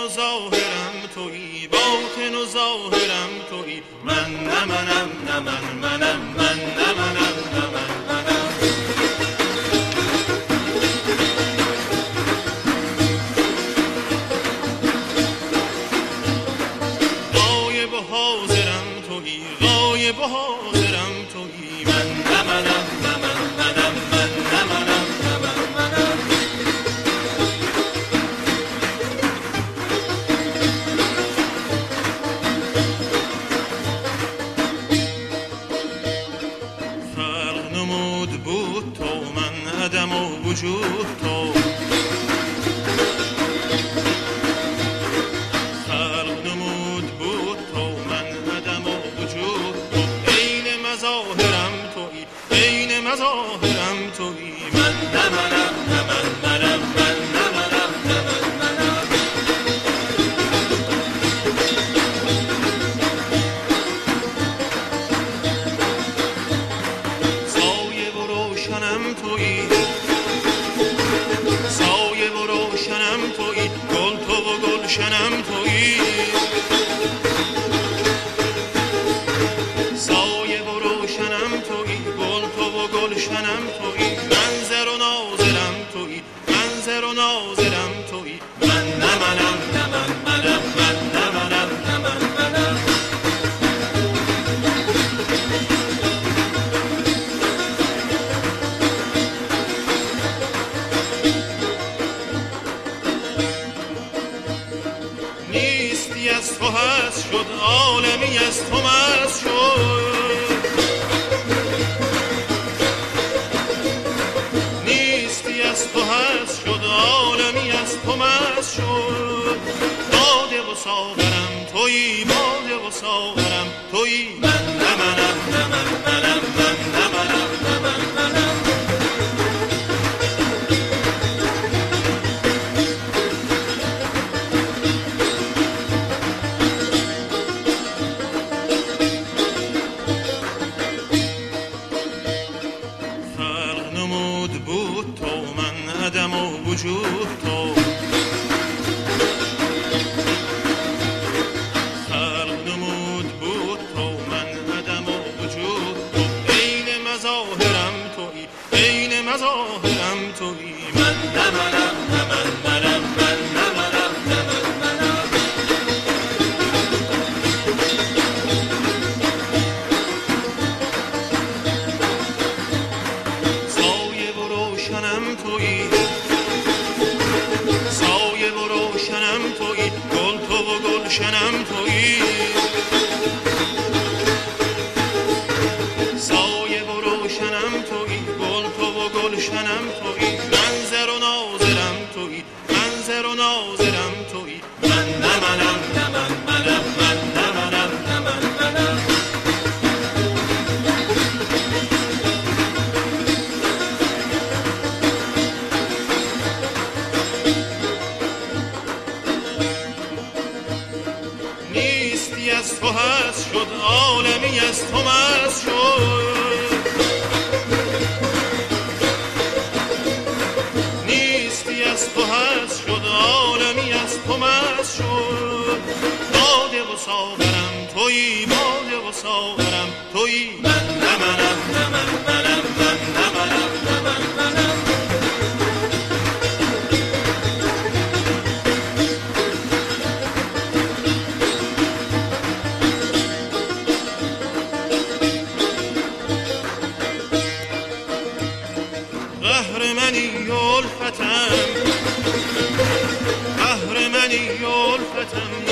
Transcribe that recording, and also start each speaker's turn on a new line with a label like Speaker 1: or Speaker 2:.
Speaker 1: و ظاهرم تویی، باطن و ظاهرم تویی. من نه منم نه منم، من نه منم نه منم. غایب و حاضرم تویی، غایب و حاضرم تویی. من نه منم نه منم، من نه منم نه منم. فرق نمود بود تو من عدم و وجود تو، فرق نمود بود تو من عدم و وجود تو. عین مظاهرم تویی، عین مظاهرم تویی. من نه منم نه منم، من نه منم نه منم. سایه و روشنم تویی، سایه و روشنم تویی. گل تو و گلشنم تویی، سایه و روشنم تویی. گل تو و گلشنم تویی. منظر و ناظرم تویی، منظر و ناظرم تویی. من نه منم نه منم، من نه منم نه منم. نیستی از تو هست شد، عالمی از تو مست شد. نیستی از تو هست شد، عالمی از تو مست شد. باده و ساغرم تویی، باده و ساغرم تویی. من نه منم نه منم، من نه منم نه منم. فرق نمود بود تو من عدم و وجود تو، فرق نمود بود تو من عدم و وجود تو. عین مظاهرم تویی، عین مظاهرم تویی. من نه منم نه منم، من نه منم نه منم. سایه و روشنم تویی، سایه و روشنم تویی. گل تو و گلشنم تویی، سایه و روشنم تویی. گل تو و گلشنم تویی. منظر و ناظرم تویی، منظر و ناظرم تویی. من نه منم نه منم، من نه منم نه منم. نیستی از تو هست شد، عالمی از تو مست شد. نیستی از تو هست شد، عالمی از تو مست شد. باده و ساغرم تویی، باده و ساغرم تویی. من نه منم نه منم، من نه منم نه منم. قهر منی الفتم، قهر منی الفتم.